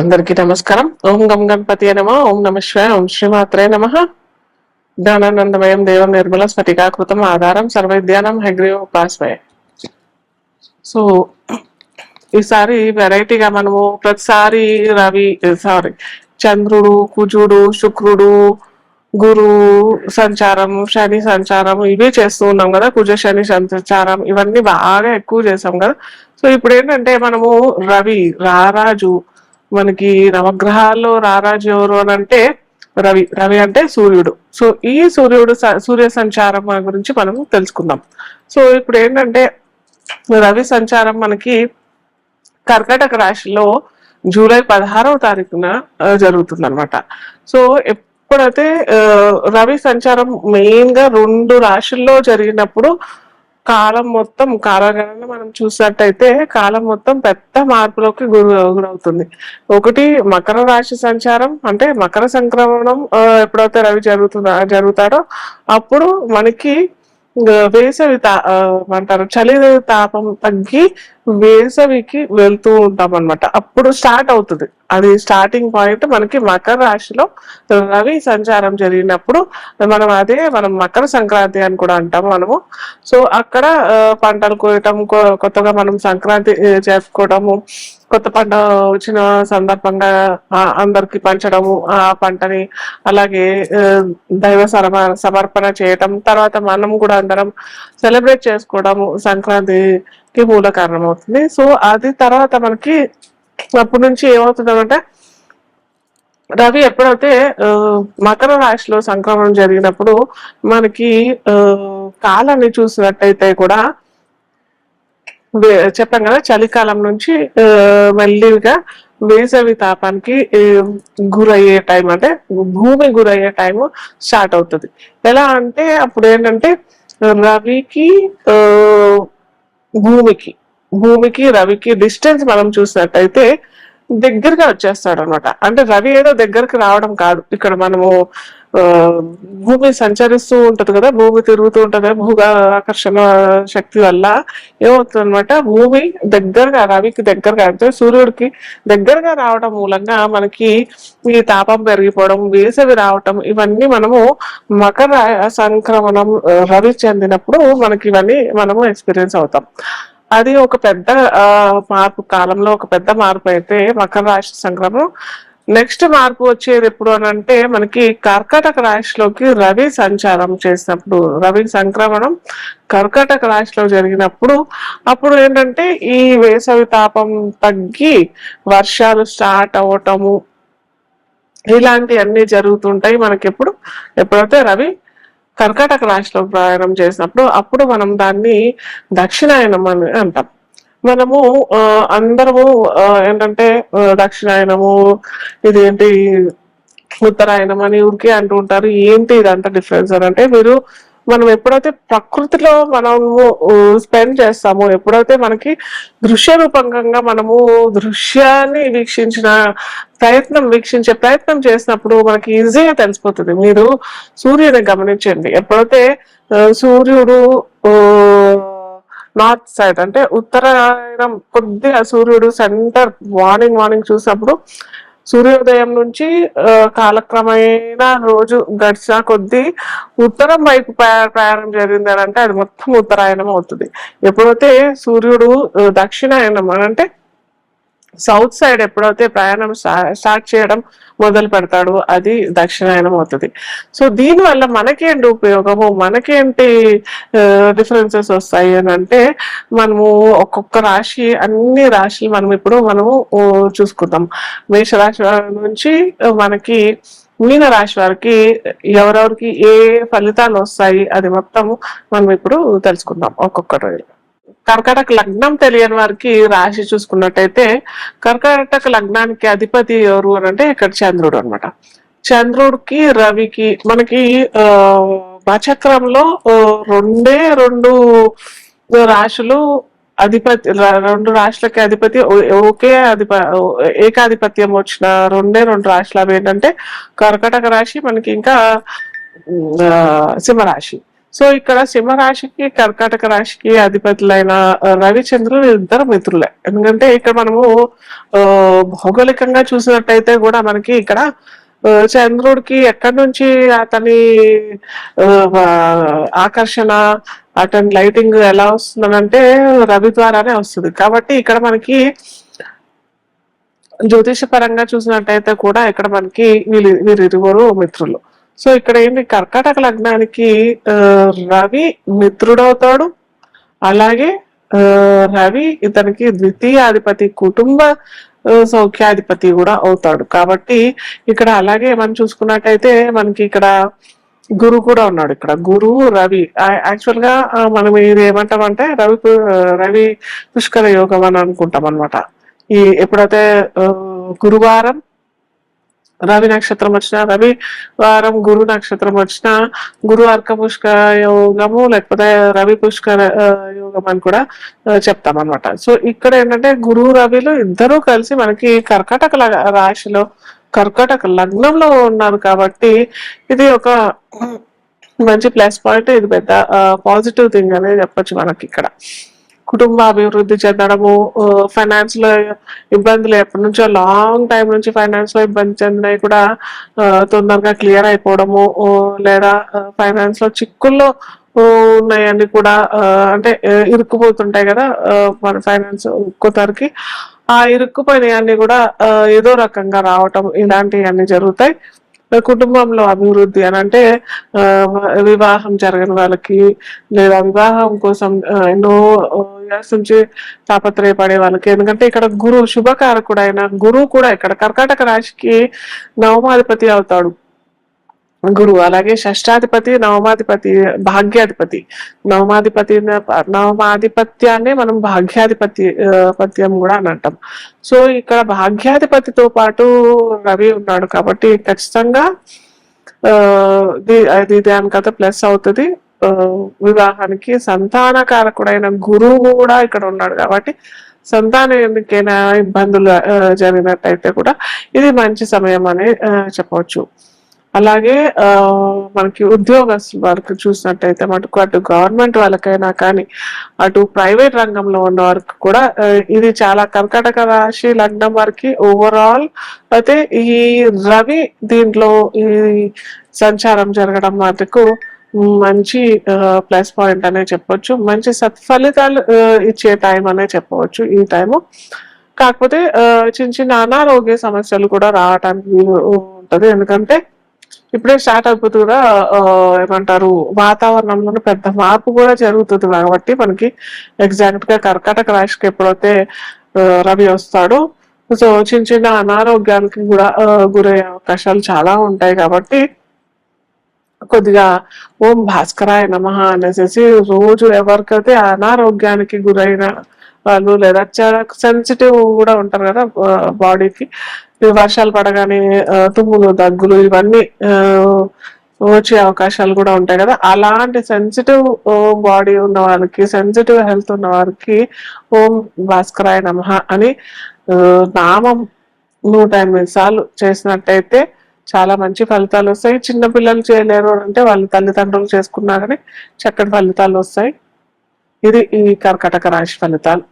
అందరికీ నమస్కారం. ఓం గం గణపతియే నమః. ఓం నమః శివాయ. ఓం శ్రీమాత్రే నమః. జ్ఞానానందమయం దేవం నిర్మల స్ఫటికాకృతం ఆధారం సర్వవిద్యానాం హయగ్రీవం ఉపాస్మహే. సో ఈసారి వెరైటీగా మనము ప్రతిసారి చంద్రుడు, కుజుడు, శుక్రుడు, గురు సంచారం, శని సంచారం ఇవే చేస్తూ ఉన్నాం కదా. కుజ శని సంచారం ఇవన్నీ బాగా ఎక్కువ చేసాం కదా. సో ఇప్పుడు ఏంటంటే మనము రవి రారాజు, మనకి నవగ్రహాల్లో రారాజు ఎవరు అని అంటే రవి. రవి అంటే సూర్యుడు. సో ఈ సూర్య సంచారం గురించి మనం తెలుసుకుందాం. సో ఇప్పుడు ఏంటంటే రవి సంచారం మనకి కర్కాటక రాశిలో జూలై 16వ తారీఖున జరుగుతుంది అనమాట. సో ఎప్పుడైతే రవి సంచారం మెయిన్ గా 2 రాశుల్లో జరిగినప్పుడు కాలం మొత్తం కాలగణన మనం చూసినట్టయితే కాలం మొత్తం పెద్ద మార్పులోకి గురవుతుంది. ఒకటి మకర రాశి సంచారం, అంటే మకర సంక్రమణం ఎప్పుడైతే రవి జరుగుతాడో అప్పుడు మనకి వేసవి అంటారు చలి తాపం తగ్గి వేసవికి వెళ్తూ ఉంటాం అనమాట. అప్పుడు స్టార్ట్ అవుతుంది. అది స్టార్టింగ్ పాయింట్ మనకి మకర రాశిలో రవి సంచారం జరిగినప్పుడు మనం మకర సంక్రాంతి అని కూడా అంటాం మనము. సో అక్కడ పంటలు కోయటం, కొత్తగా మనం సంక్రాంతి చేసుకోవటము, కొత్త పంట వచ్చిన సందర్భంగా అందరికి పంచడము ఆ పంటని, అలాగే దైవ సమర్పణ చేయటం, తర్వాత మనం కూడా అందరం సెలబ్రేట్ చేసుకోవడము సంక్రాంతికి మూల కారణం అవుతుంది. సో అది తర్వాత మనకి అప్పటి నుంచి ఏమవుతుందంటే రవి ఎప్పుడైతే మకర రాశిలో సంక్రమణం జరిగినప్పుడు మనకి కాలాన్ని చూసినట్టయితే కూడా చెప్పాం కదా, చలికాలం నుంచి మెల్లిగా వేసవి తాపానికి గురయ్యే టైం, అంటే భూమి గురయ్యే టైం స్టార్ట్ అవుతుంది. ఎలా అంటే అప్పుడు ఏంటంటే రవికి భూమికి రవికి డిస్టెన్స్ మనం చూసినట్టయితే దగ్గరగా వచ్చేస్తాడు అనమాట. అంటే రవి ఏదో దగ్గరికి రావడం కాదు, ఇక్కడ మనము భూమి సంచరిస్తూ ఉంటది కదా, భూమి తిరుగుతూ ఉంటది భూగా ఆకర్షణ శక్తి వల్ల ఏమవుతుంది అనమాట, భూమి దగ్గరగా రవికి దగ్గరగా అంటే సూర్యుడికి దగ్గరగా రావడం మూలంగా మనకి ఈ తాపం పెరిగిపోవడం, వేసవి రావటం, ఇవన్నీ మనము మకర సంక్రమణం రవి చెందినప్పుడు మనకి ఇవన్నీ మనము ఎక్స్పీరియన్స్ అవుతాం. అది ఒక పెద్ద మార్పు, కాలంలో ఒక పెద్ద మార్పు అయితే మకర రాశి సంక్రమణం. నెక్స్ట్ మార్పు వచ్చేది ఎప్పుడు అని అంటే మనకి కర్కాటక రాశిలోకి రవి సంచారం చేసినప్పుడు, రవి సంక్రమణం కర్కాటక రాశిలో జరిగినప్పుడు అప్పుడు ఏంటంటే ఈ వేసవి తాపం తగ్గి వర్షాలు స్టార్ట్ అవ్వటము ఇలాంటివన్నీ జరుగుతుంటాయి మనకి. ఎప్పుడైతే రవి కర్కాటక రాశిలో ప్రయాణం చేసినప్పుడు అప్పుడు మనం దాన్ని దక్షిణాయనం అని అంటాం. మనము అందరము ఏంటంటే దక్షిణాయనము ఇదేంటి ఉత్తరాయణం అని ఊరికే అంటూ ఉంటారు. ఏంటి ఇదంతా డిఫరెన్స్ అని అంటే, మనం ఎప్పుడైతే ప్రకృతిలో మనము స్పెండ్ చేస్తామో, ఎప్పుడైతే మనకి దృశ్య రూపంగా మనము దృశ్యాన్ని వీక్షించే ప్రయత్నం చేసినప్పుడు మనకి ఈజీగా తెలిసిపోతుంది. మీరు సూర్యుని గమనించండి, ఎప్పుడైతే సూర్యుడు నార్త్ సైడ్ అంటే ఉత్తరాయణం కొద్దిగా సూర్యుడు సెంటర్ మార్నింగ్ చూసినప్పుడు సూర్యోదయం నుంచి కాలక్రమేణా రోజు గడిచిన కొద్దీ ఉత్తరం వైపు ప్రయాణం జరిగింది అని అంటే అది మొత్తం ఉత్తరాయణం అవుతుంది. ఎప్పుడైతే సూర్యుడు దక్షిణాయనం అని అంటే సౌత్ సైడ్ ఎప్పుడైతే ప్రయాణం స్టార్ట్ చేయడం మొదలు పెడతాడు అది దక్షిణాయనం అవుతుంది. సో దీనివల్ల మనకేంటి ఉపయోగము, మనకేంటి డిఫరెన్సెస్ వస్తాయి అని అంటే, మనము ఒక్కొక్క రాశి, అన్ని రాశులు మనము చూసుకుందాం. మేషరాశి నుంచి మనకి మీన రాశి వారికి ఎవరెవరికి ఏ ఫలితాలు వస్తాయి అది మొత్తం మనం ఇప్పుడు తెలుసుకుందాం ఒక్కొక్కటి. కర్కాటక లగ్నం తెలియని వారికి రాశి చూసుకున్నట్టయితే కర్కాటక లగ్నానికి అధిపతి ఎవరు అని అంటే ఇక్కడ చంద్రుడు అనమాట. చంద్రుడికి రవికి మనకి నక్షత్రంలో రెండు రాశులు అధిపతి, 2 రాశులకి అధిపతి ఒకే ఏకాధిపత్యం వచ్చిన 2 రాశులు అవి ఏంటంటే కర్కాటక రాశి మనకి ఇంకా సింహరాశి. సో ఇక్కడ సింహరాశికి కర్కాటక రాశికి అధిపతులైన రవిచంద్రులు ఇద్దరు మిత్రులే. ఎందుకంటే ఇక్కడ మనము భౌగోళికంగా చూసినట్టయితే కూడా మనకి ఇక్కడ చంద్రుడికి ఎక్కడి నుంచి అతని ఆకర్షణ, అతని లైటింగ్ ఎలా వస్తుందనంటే రవి ద్వారానే వస్తుంది. కాబట్టి ఇక్కడ మనకి జ్యోతిష పరంగా చూసినట్టయితే కూడా ఇక్కడ మనకి వీరిరువురు మిత్రులు. సో ఇక్కడ ఏంటి, కర్కాటక లగ్నానికి రవి మిత్రుడవుతాడు. అలాగే రవి ఇతనికి ద్వితీయాధిపతి, కుటుంబ సౌఖ్యాధిపతి కూడా అవుతాడు. కాబట్టి ఇక్కడ అలాగే మనం చూసుకున్నట్టయితే మనకి ఇక్కడ గురువు కూడా ఉన్నాడు. ఇక్కడ గురువు రవి యాక్చువల్ గా మనం ఇది ఏమంటామంటే రవి పుష్కర యోగం అని అనుకుంటాం అనమాట. ఈ ఎప్పుడైతే గురువారం రవి నక్షత్రం వచ్చిన, రవి వారం గురు నక్షత్రం వచ్చిన గురు అర్క పుష్కర యోగము లేకపోతే రవి పుష్కర యోగం అని కూడా చెప్తాం అనమాట. సో ఇక్కడ ఏంటంటే గురువు రవిలు ఇద్దరూ కలిసి మనకి కర్కాటక రాశిలో కర్కాటక లగ్నంలో ఉన్నారు. కాబట్టి ఇది ఒక మంచి ప్లస్ పాయింట్, ఇది పెద్ద పాజిటివ్ థింగ్ అనేది చెప్పొచ్చు మనకి. ఇక్కడ కుటుంబ అభివృద్ధి చెందడము, ఫైనాన్స్ లో ఇబ్బందులు ఎప్పటి నుంచో లాంగ్ టైం నుంచి ఫైనాన్స్ లో ఇబ్బంది చెందినవి కూడా తొందరగా క్లియర్ అయిపోవడము, లేదా ఫైనాన్స్ లో చిక్కుల్లో ఉన్నాయని కూడా అంటే ఇరుక్కుపోతుంటాయి కదా మన ఫైనాన్స్ ఒక్కొక్కరికి, ఆ ఇరుక్కుపోయినవన్నీ కూడా ఏదో రకంగా రావటం ఇలాంటివన్నీ జరుగుతాయి. కుటుంబంలో అభివృద్ధి అని అంటే వివాహం జరగని వాళ్ళకి, లేదా వివాహం కోసం ఎన్నో ఇయర్స్ నుంచి తాపత్రయపడే వాళ్ళకి, ఎందుకంటే ఇక్కడ గురువు శుభకారకుడు అయిన గురువు కూడా ఇక్కడ కర్కాటక రాశికి నవమాధిపతి అవుతాడు గురువు. అలాగే షష్టాధిపతి, నవమాధిపతి, భాగ్యాధిపతి. నవమాధిపత్యాన్ని మనం పత్యం కూడా అని అంటాం. సో ఇక్కడ భాగ్యాధిపతితో పాటు రవి ఉన్నాడు కాబట్టి ఖచ్చితంగా దానికైతే ప్లస్ అవుతుంది. వివాహానికి సంతానకారకుడైన గురువు కూడా ఇక్కడ ఉన్నాడు కాబట్టి సంతానం ఎందుకైనా ఇబ్బందులు జరిగినట్టయితే కూడా ఇది మంచి సమయం అని చెప్పవచ్చు. అలాగే మనకి ఉద్యోగస్తుల వరకు చూసినట్టయితే మటుకు అటు గవర్నమెంట్ వాళ్ళకైనా కానీ అటు ప్రైవేట్ రంగంలో ఉన్న వారికి కూడా ఇది చాలా కర్కాటక రాశి లగ్నం వారికి ఓవరాల్ అయితే ఈ రవి దీంట్లో ఈ సంచారం జరగడం మటుకు మంచి ప్లస్ పాయింట్ అనే చెప్పొచ్చు. మంచి సత్ఫలితాలు ఇచ్చే టైం అనే చెప్పవచ్చు ఈ టైము. కాకపోతే చిన్న చిన్న అనారోగ్య సమస్యలు కూడా రావడానికి ఉంటది. ఎందుకంటే ఇప్పుడే స్టార్ట్ అయిపోతుంది కూడా ఏమంటారు వాతావరణంలో పెద్ద మార్పు కూడా జరుగుతుంది కాబట్టి మనకి ఎగ్జాక్ట్ గా కర్కాటక రాశికి ఎప్పుడైతే రవి వస్తాడో సో చిన్న చిన్న అనారోగ్యానికి కూడా గురయ్యే అవకాశాలు చాలా ఉంటాయి. కాబట్టి కొద్దిగా ఓం భాస్కరాయ నమః అనేసి రోజు ఎవరికైతే అనారోగ్యానికి గురైన వాళ్ళు లేదా చాలా సెన్సిటివ్ కూడా ఉంటారు కదా బాడీకి, వర్షాలు పడగానే తుమ్ములు, దగ్గులు ఇవన్నీ వచ్చే అవకాశాలు కూడా ఉంటాయి కదా, అలాంటి సెన్సిటివ్ బాడీ ఉన్న వాళ్ళకి, సెన్సిటివ్ హెల్త్ ఉన్న వారికి ఓం భాస్కరాయ నమః అని నామం 108 సార్లు చేసినట్టయితే చాలా మంచి ఫలితాలు వస్తాయి. చిన్న పిల్లలు చేయలేరు అంటే వాళ్ళ తల్లిదండ్రులు చేసుకున్నా కానీ చక్కటి ఫలితాలు వస్తాయి. ఇది ఈ కర్కాటక రాశి ఫలితాలు.